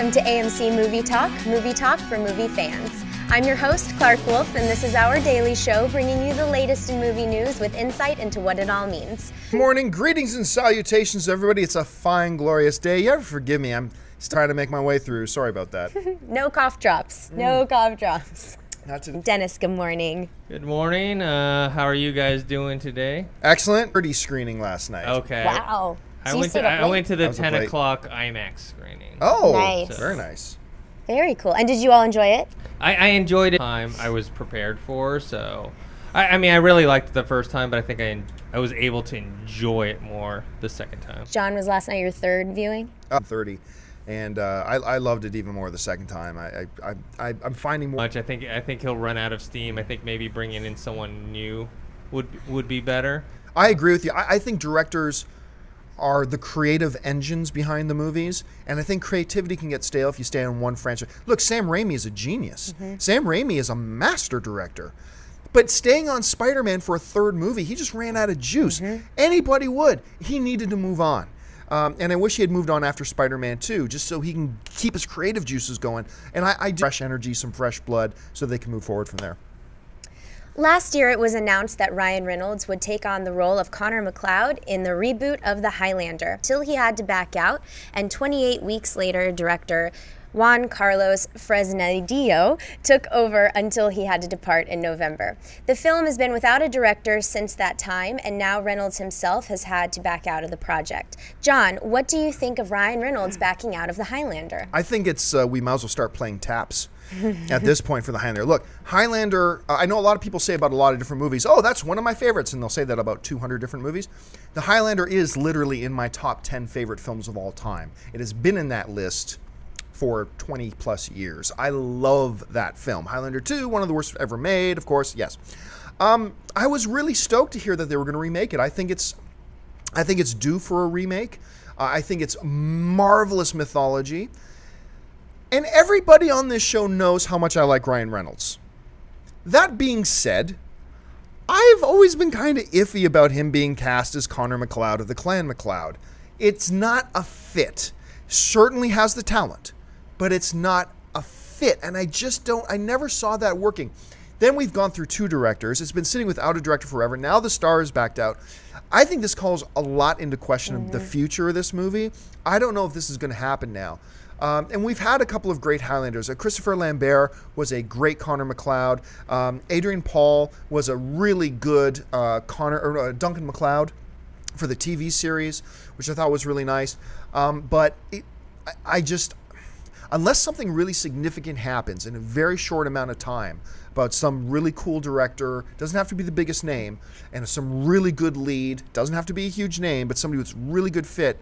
Welcome to AMC Movie Talk for movie fans. I'm your host, Clark Wolf, and this is our daily show bringing you the latest in movie news with insight into what it all means. Good morning, greetings and salutations, everybody. It's a fine, glorious day. You ever forgive me? I'm just trying to make my way through. Sorry about that. No cough drops. No cough drops. Not to... Dennis, good morning. Good morning. How are you guys doing today? Excellent. Pretty screening last night. Okay. Wow. I went to the 10 o'clock IMAX screening. Oh, Nice. Very nice. Very cool. And did you all enjoy it? I enjoyed it. Time I was prepared for, so I mean I really liked it the first time, but I think I was able to enjoy it more the second time. John, was last night your third viewing? I'm 30, and I loved it even more the second time. I'm finding more. I think he'll run out of steam. I think maybe bringing in someone new would be better. I agree with you. I think directors are the creative engines behind the movies, and I think creativity can get stale if you stay on one franchise. Look, Sam Raimi is a genius. Sam Raimi is a master director. But staying on Spider-Man for a third movie, he just ran out of juice. Anybody would. He needed to move on. And I wish he had moved on after Spider-Man 2, just so he can keep his creative juices going. And I fresh energy, some fresh blood, so they can move forward from there. Last year, it was announced that Ryan Reynolds would take on the role of Connor McLeod in the reboot of The Highlander, till he had to back out, and 28 weeks later, director Juan Carlos Fresnadillo took over until he had to depart in November. The film has been without a director since that time, and now Reynolds himself has had to back out of the project. John, what do you think of Ryan Reynolds backing out of The Highlander? I think it's we might as well start playing taps at this point for The Highlander. Look, Highlander, I know a lot of people say about a lot of different movies, oh, that's one of my favorites, and they'll say that about 200 different movies. The Highlander is literally in my top 10 favorite films of all time. It has been in that list for 20 plus years. I love that film. Highlander 2, one of the worst ever made, of course, yes. I was really stoked to hear that they were going to remake it. I think it's due for a remake. I think it's marvelous mythology. And everybody on this show knows how much I like Ryan Reynolds. That being said, I've always been kind of iffy about him being cast as Connor McLeod of the Clan McLeod. It's not a fit. Certainly has the talent, but it's not a fit. And I never saw that working. Then we've gone through two directors. It's been sitting without a director forever. Now the star is backed out. I think this calls a lot into question of the future of this movie. I don't know if this is going to happen now. And we've had a couple of great Highlanders. Christopher Lambert was a great Connor McLeod. Adrian Paul was a really good Duncan MacLeod for the TV series, which I thought was really nice. But unless something really significant happens in a very short amount of time about some really cool director, doesn't have to be the biggest name, and some really good lead, doesn't have to be a huge name, but somebody who's really good fit,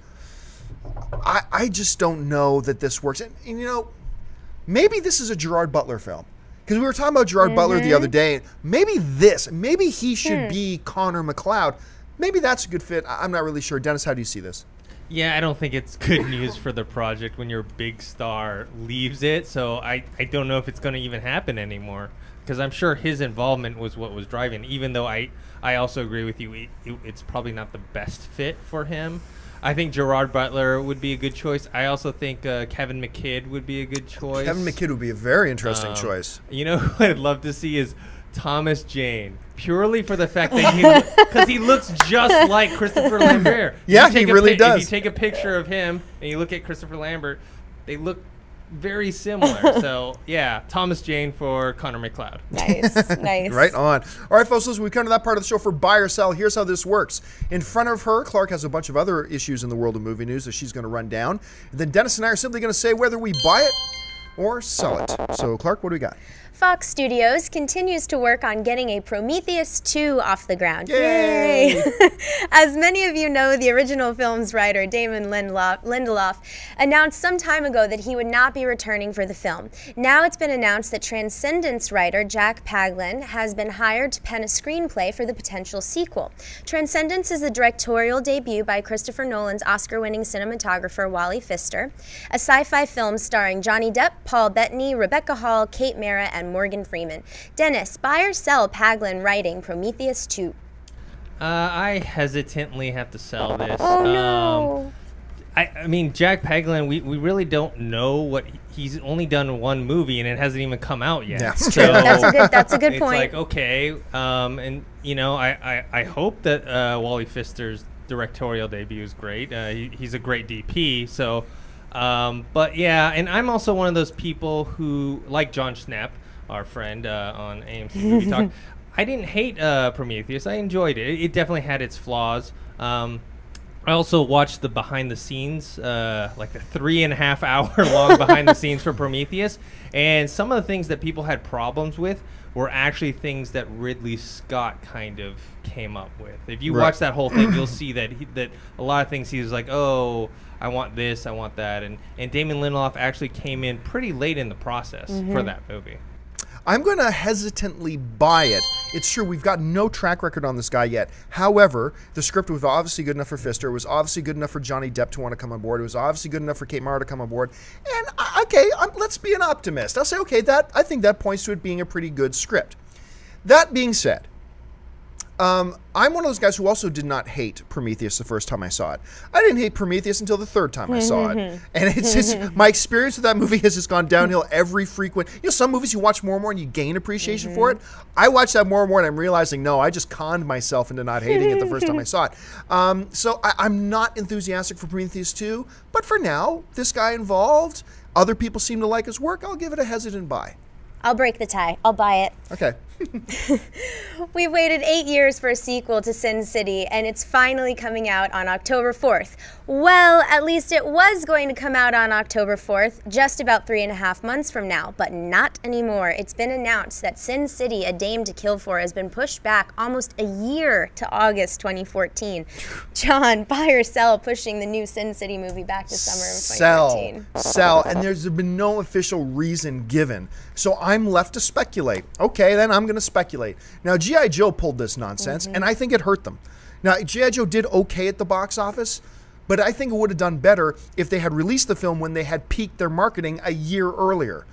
I just don't know that this works. And you know, maybe this is a Gerard Butler film. Because we were talking about Gerard Butler the other day. Maybe he should be Connor McLeod. Maybe that's a good fit. I'm not really sure. Dennis, how do you see this? Yeah, I don't think it's good news for the project when your big star leaves it. So I don't know if it's going to even happen anymore. Because I'm sure his involvement was what was driving. Even though I also agree with you, it's probably not the best fit for him. I think Gerard Butler would be a good choice. I also think Kevin McKidd would be a good choice. Kevin McKidd would be a very interesting choice. You know who I'd love to see is Thomas Jane, purely for the fact that because he looks just like Christopher Lambert. Yeah, he really does. If you take a picture of him and you look at Christopher Lambert, they look very similar. So, yeah, Thomas Jane for Connor McLeod. Nice, nice. Right on. All right, folks, listen, we come to that part of the show for buy or sell. Here's how this works. In front of her, Clark has a bunch of other issues in the world of movie news that she's going to run down. And then Dennis and I are simply going to say whether we buy it or sell it. So, Clark, what do we got? Fox Studios continues to work on getting a Prometheus 2 off the ground. Yay! As many of you know, the original film's writer, Damon Lindelof, announced some time ago that he would not be returning for the film. Now it's been announced that Transcendence writer Jack Paglin has been hired to pen a screenplay for the potential sequel. Transcendence is the directorial debut by Christopher Nolan's Oscar-winning cinematographer Wally Pfister, a sci-fi film starring Johnny Depp, Paul Bettany, Rebecca Hall, Kate Mara, and Morgan Freeman. Dennis, buy or sell Paglin writing Prometheus 2? I hesitantly have to sell this. Oh, no. I mean, Jack Paglen, we really don't know what he's only done one movie and it hasn't even come out yet. Yeah. So That's a good point. It's like, okay, and you know, I hope that Wally Pfister's directorial debut is great. He's a great DP. So, but yeah, and I'm also one of those people who, like John Schnapp, our friend on AMC Movie Talk, I didn't hate Prometheus. I enjoyed it. It definitely had its flaws. I also watched the behind the scenes, like the 3.5 hour long behind the scenes for Prometheus. And some of the things that people had problems with were actually things that Ridley Scott kind of came up with. If you watch that whole thing, you'll see that that a lot of things he was like, oh, I want this, I want that. And Damon Lindelof actually came in pretty late in the process for that movie. I'm going to hesitantly buy it. It's true, we've got no track record on this guy yet. However, the script was obviously good enough for Pfister. It was obviously good enough for Johnny Depp to want to come on board. It was obviously good enough for Kate Mara to come on board. And, let's be an optimist. I'll say, okay, I think that points to it being a pretty good script. That being said, I'm one of those guys who also did not hate Prometheus the first time I saw it. I didn't hate Prometheus until the third time I saw it. And it's just, my experience with that movie has just gone downhill every frequent. You know, some movies you watch more and more and you gain appreciation for it. I watched that more and more and I'm realizing, no, I just conned myself into not hating it the first time I saw it. So I'm not enthusiastic for Prometheus 2, but for now, this guy involved, other people seem to like his work, I'll give it a hesitant buy. I'll break the tie. I'll buy it. Okay. We've waited 8 years for a sequel to Sin City, and it's finally coming out on October 4th. Well, at least it was going to come out on October 4th, just about 3.5 months from now, but not anymore. It's been announced that Sin City, A Dame to Kill For has been pushed back almost a year to August 2014. John, buy or sell pushing the new Sin City movie back to summer of 2014? Sell. And there's been no official reason given. So I'm left to speculate. Okay, then I'm going to speculate. Now, G.I. Joe pulled this nonsense, and I think it hurt them. Now, G.I. Joe did okay at the box office, but I think it would have done better if they had released the film when they had peaked their marketing a year earlier.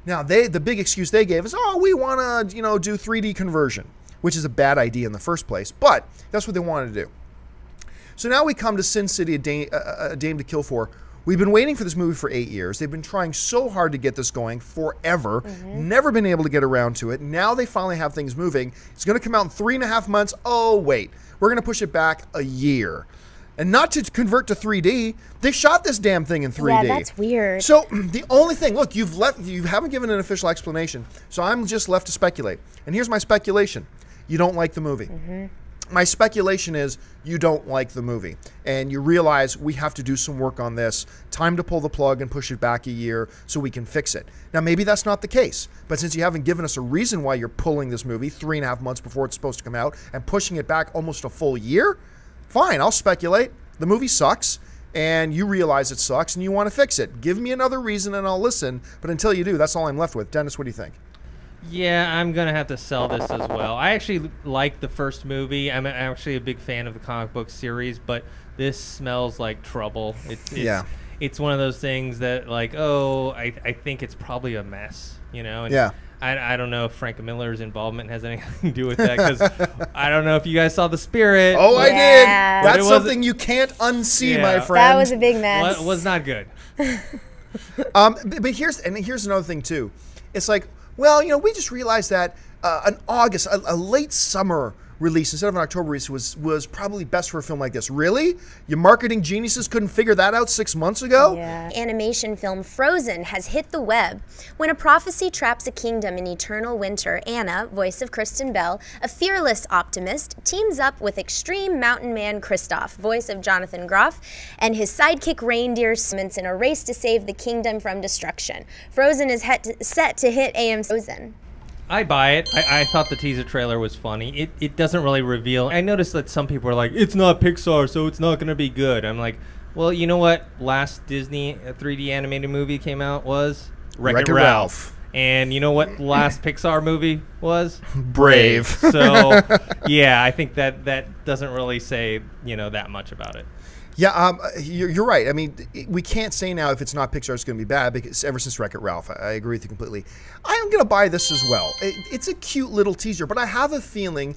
Now, the big excuse they gave is, oh, we want to, do 3D conversion, which is a bad idea in the first place, but that's what they wanted to do. So now we come to Sin City, A Dame to Kill For. We've been waiting for this movie for 8 years. They've been trying so hard to get this going forever. Never been able to get around to it. Now they finally have things moving. It's going to come out in 3.5 months. Oh, wait. We're going to push it back a year. And not to convert to 3D. They shot this damn thing in 3D. Yeah, that's weird. So the only thing, look, you haven't given an official explanation. So I'm just left to speculate. And here's my speculation. You don't like the movie. My speculation is you don't like the movie and you realize we have to do some work on this. Time to pull the plug and push it back a year so we can fix it. Now, maybe that's not the case, but since you haven't given us a reason why you're pulling this movie 3.5 months before it's supposed to come out and pushing it back almost a full year, fine, I'll speculate. The movie sucks and you realize it sucks and you want to fix it. Give me another reason and I'll listen, but until you do, that's all I'm left with. Dennis, what do you think? Yeah, I'm going to have to sell this as well. I actually like the first movie. I'm actually a big fan of the comic book series, but this smells like trouble. It's one of those things that, like, oh, I think it's probably a mess, And yeah. I don't know if Frank Miller's involvement has anything to do with that, because I don't know if you guys saw The Spirit. Oh, I did. That's something you can't unsee, my friend. That was a big mess. Was not good. But here's another thing, too. It's like, well, we just realized that an August, a late summer release instead of an October release was probably best for a film like this. Really? Your marketing geniuses couldn't figure that out 6 months ago? Yeah. Animation film Frozen has hit the web. When a prophecy traps a kingdom in eternal winter, Anna, voice of Kristen Bell, a fearless optimist, teams up with extreme mountain man Kristoff, voice of Jonathan Groff, and his sidekick reindeer Simmons in a race to save the kingdom from destruction. Frozen is set to hit AMC. Frozen. I buy it. I thought the teaser trailer was funny. It doesn't really reveal. I noticed that some people are like, it's not Pixar, so it's not going to be good. I'm like, well, you know what? Last Disney 3D animated movie came out was Wreck-It Ralph. And you know what last Pixar movie was? Brave. So, yeah, I think that doesn't really say, that much about it. Yeah, you're right. I mean, we can't say now if it's not Pixar, it's going to be bad, because ever since Wreck-It Ralph, I agree with you completely. I'm going to buy this as well. It's a cute little teaser, but I have a feeling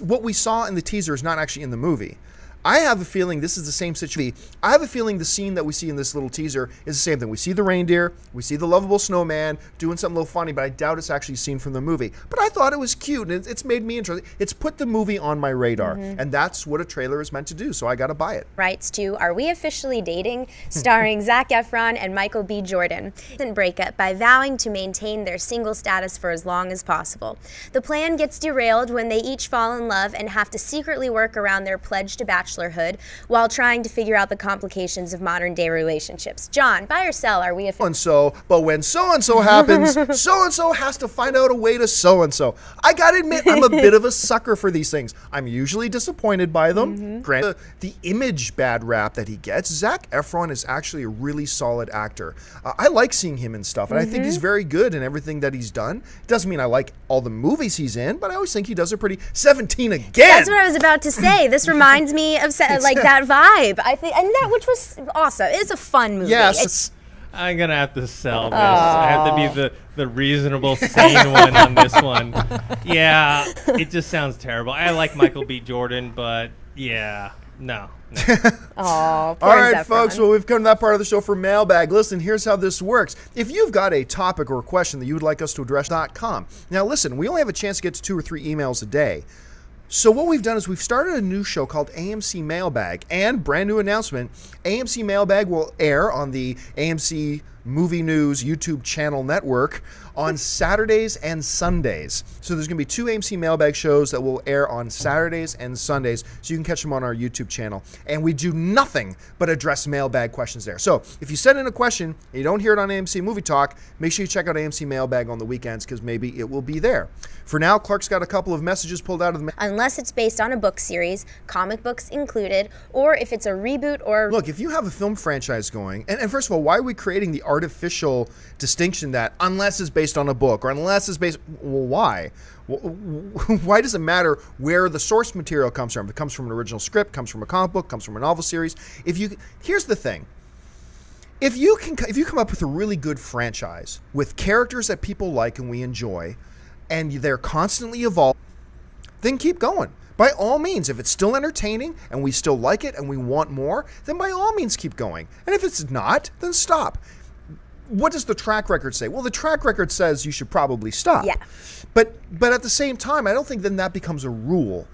what we saw in the teaser is not actually in the movie. I have a feeling this is the same situation. I have a feeling the scene that we see in this little teaser is the same thing. We see the reindeer, we see the lovable snowman doing something a little funny, but I doubt it's actually a scene from the movie. But I thought it was cute, and it's made me interested. It's put the movie on my radar, and that's what a trailer is meant to do, so I got to buy it. Writes to Are We Officially Dating? Starring Zac Efron and Michael B. Jordan. Breakup by vowing to maintain their single status for as long as possible. The plan gets derailed when they each fall in love and have to secretly work around their pledge to bachelorhood while trying to figure out the complications of modern-day relationships. John, buy or sell? Are we so-and-so, but when so-and-so happens, so-and-so has to find out a way to so-and-so. I gotta admit, I'm a bit of a sucker for these things. I'm usually disappointed by them. Granted, the image bad rap that he gets, Zac Efron is actually a really solid actor. I like seeing him in stuff, and I think he's very good in everything that he's done. It doesn't mean I like all the movies he's in, but I always think he does a pretty 17 again. That's what I was about to say. This reminds me of like that vibe. I think, and that which was awesome. It's a fun movie. Yes. I'm gonna have to sell this. I have to be the reasonable, sane one on this one. Yeah, it just sounds terrible. I like Michael B. Jordan, but yeah, no. Oh, all right, folks. Well, we've come to that part of the show for Mailbag. Listen, here's how this works. If you've got a topic or a question that you would like us to address, .com. Now, listen, we only have a chance to get to 2 or 3 emails a day. So what we've done is we've started a new show called AMC Mailbag, and brand new announcement, AMC Mailbag will air on the AMC Movie News YouTube channel network on Saturdays and Sundays. So there's going to be 2 AMC Mailbag shows that will air on Saturdays and Sundays, so you can catch them on our YouTube channel. And we do nothing but address mailbag questions there. So if you send in a question and you don't hear it on AMC Movie Talk, make sure you check out AMC Mailbag on the weekends, because maybe it will be there. For now, Clark's got a couple of messages pulled out of the unless it's based on a book series, comic books included, or if it's a reboot or... Look, if you have a film franchise going, and first of all, why are we creating the artificial distinction that unless it's based on a book or unless it's based... Well, why? Why does it matter where the source material comes from? If it comes from an original script, comes from a comic book, comes from a novel series. Here's the thing. If you come up with a really good franchise with characters that people like and we enjoy, and they're constantly evolving, then keep going. By all means, if it's still entertaining and we still like it and we want more, then by all means keep going. And if it's not, then stop. What does the track record say? Well, the track record says you should probably stop. Yeah. But at the same time, I don't think then that becomes a rule.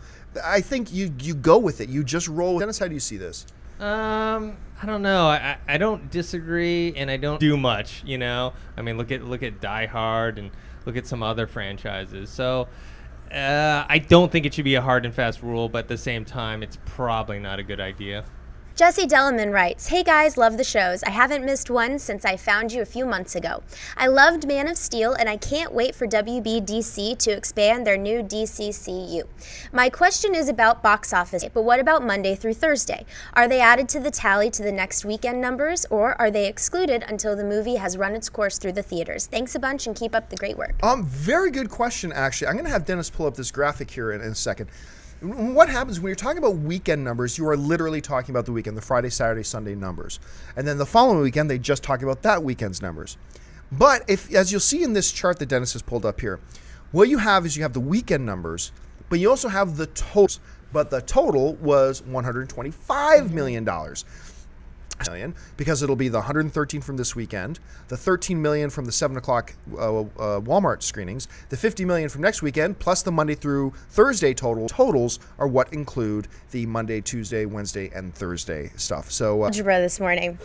I think you go with it. You just roll. Dennis, how do you see this? I don't know. I don't disagree, and I don't do much. You know, I mean, look at Die Hard and look at some other franchises. So I don't think it should be a hard and fast rule, but at the same time, it's probably not a good idea. Jesse Delleman writes, Hey guys, love the shows. I haven't missed one since I found you a few months ago. I loved Man of Steel, and I can't wait for WBDC to expand their new DCCU. My question is about box office, but what about Monday through Thursday? Are they added to the tally to the next weekend numbers, or are they excluded until the movie has run its course through the theaters? Thanks a bunch and keep up the great work. Very good question, actually. I'm going to have Dennis pull up this graphic here in a second. What happens when you're talking about weekend numbers, you are literally talking about the weekend, the Friday, Saturday, Sunday numbers. And then the following weekend, they just talk about that weekend's numbers. But as you'll see in this chart that Dennis has pulled up here, what you have is you have the weekend numbers, but you also have the totals. But the total was $125 million. Because it'll be the 113 from this weekend, the 13 million from the 7 o'clock Walmart screenings, the 50 million from next weekend, plus the Monday through Thursday totals are what include the Monday, Tuesday, Wednesday, and Thursday stuff. So algebra this morning.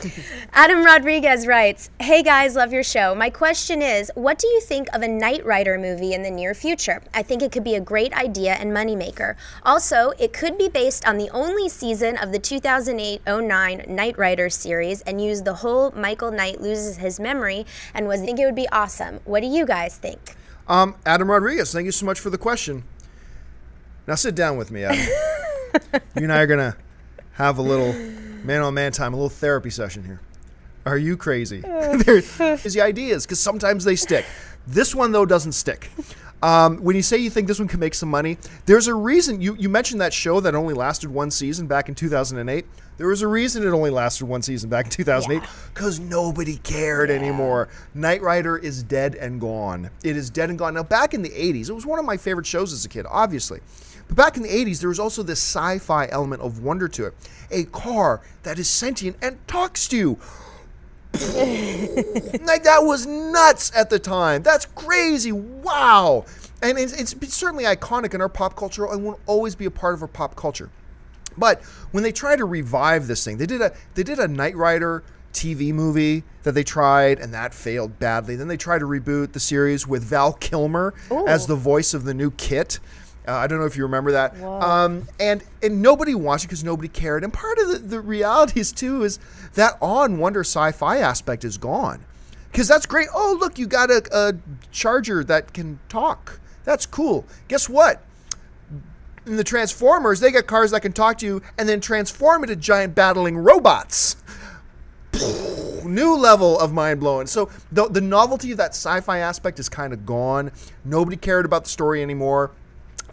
Adam Rodriguez writes, Hey guys, love your show. My question is, what do you think of a Knight Rider movie in the near future? I think it could be a great idea and moneymaker. Also, it could be based on the only season of the 2008-09 Knight Rider series and use the whole Michael Knight loses his memory and I think it would be awesome. What do you guys think? Adam Rodriguez, thank you so much for the question. Now sit down with me, Adam. You and I are going to have a little man-on-man time, a little therapy session here. Are you crazy? There's the ideas, because sometimes they stick. This one, though, doesn't stick. When you say you think this one can make some money, there's a reason. You mentioned that show that only lasted one season back in 2008. There was a reason it only lasted one season back in 2008, because nobody cared anymore. Knight Rider is dead and gone. It is dead and gone. Now, back in the 80s, it was one of my favorite shows as a kid, obviously. But back in the 80s, there was also this sci-fi element of wonder to it. A car that is sentient and talks to you. Like, that was nuts at the time. That's crazy. Wow. And it's certainly iconic in our pop culture and will always be a part of our pop culture. But when they try to revive this thing, they did a Knight Rider TV movie that they tried, and that failed badly. Then they tried to reboot the series with Val Kilmer as the voice of the new Kit. I don't know if you remember that. And nobody watched it because nobody cared. And part of the realities, too, is that awe and wonder sci-fi aspect is gone. Because that's great. Oh, look, you got a charger that can talk. That's cool. Guess what? In the Transformers, they got cars that can talk to you and then transform into giant battling robots. New level of mind-blowing. So the novelty of that sci-fi aspect is kind of gone. Nobody cared about the story anymore.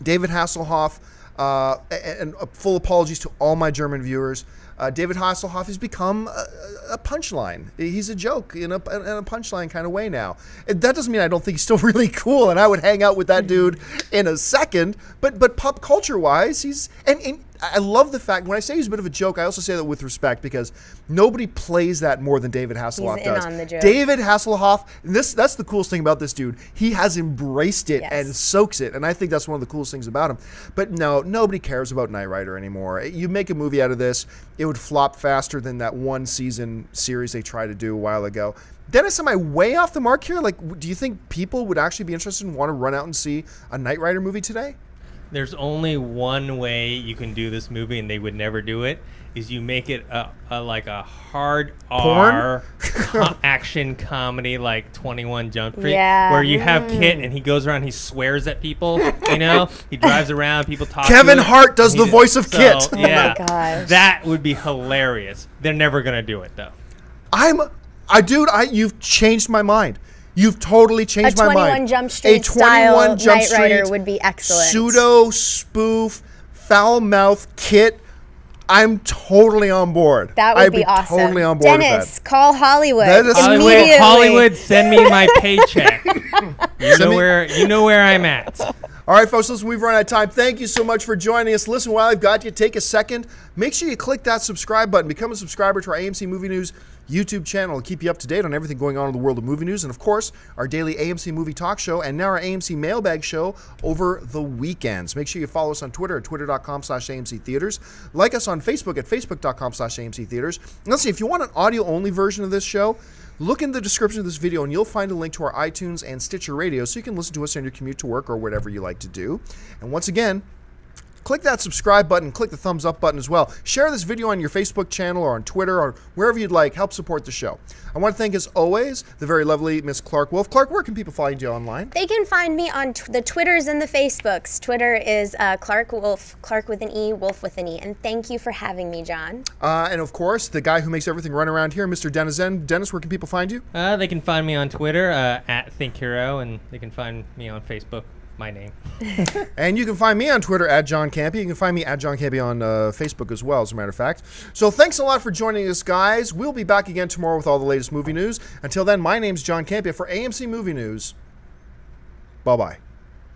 David Hasselhoff, and full apologies to all my German viewers, David Hasselhoff has become a punchline. He's a joke in a punchline kind of way now. And that doesn't mean I don't think he's still really cool, and I would hang out with that dude in a second. But pop culture-wise, he's... And I love the fact, when I say he's a bit of a joke, I also say that with respect, because nobody plays that more than David Hasselhoff does. On the joke. David Hasselhoff, that's the coolest thing about this dude. He has embraced it and soaks it, and I think that's one of the coolest things about him. But no, nobody cares about Knight Rider anymore. You make a movie out of this, it would flop faster than that one season series they tried to do a while ago. Dennis, am I way off the mark here? Like, do you think people would actually be interested and want to run out and see a Knight Rider movie today? There's only one way you can do this movie, and they would never do it, is you make it like a hard R action comedy like 21 Jump Street, where you have Kit and he goes around, he swears at people, you know, he drives around, people talk. Kevin Hart does the voice of Kit. Yeah, oh my gosh. That would be hilarious. They're never gonna do it though. Dude, you've changed my mind. You've totally changed my mind. A 21 Jump Street style Knight Rider would be excellent. Pseudo spoof, foul mouth Kit. I'm totally on board. That would be awesome. Totally on board Dennis, with that. call Hollywood immediately. Hollywood, send me my paycheck. You know where I'm at. All right, folks, listen, we've run out of time. Thank you so much for joining us. Listen, while I've got you, take a second. Make sure you click that subscribe button. Become a subscriber to our AMC Movie News YouTube channel to keep you up to date on everything going on in the world of movie news. And, of course, our daily AMC Movie Talk Show and now our AMC Mailbag Show over the weekends. Make sure you follow us on Twitter at twitter.com/AMC Theaters. Like us on Facebook at facebook.com/AMC Theaters. And let's see, if you want an audio-only version of this show, look in the description of this video and you'll find a link to our iTunes and Stitcher Radio so you can listen to us on your commute to work or whatever you like to do. And once again, click that subscribe button, click the thumbs up button as well. Share this video on your Facebook channel or on Twitter or wherever you'd like. Help support the show. I want to thank, as always, the very lovely Miss Clark Wolf. Clark, where can people find you online? They can find me on the Twitters and the Facebooks. Twitter is Clark Wolf, Clark with an E, Wolf with an E. And thank you for having me, John. And, of course, the guy who makes everything run around here, Mr. Dennis Zen. Dennis, where can people find you? They can find me on Twitter at ThinkHero, and they can find me on Facebook. My name. And you can find me on Twitter at John Campy. You can find me at John Campy on Facebook as well, as a matter of fact. So thanks a lot for joining us, guys. We'll be back again tomorrow with all the latest movie news. Until then, my name's John Campy for AMC Movie News. Bye-bye.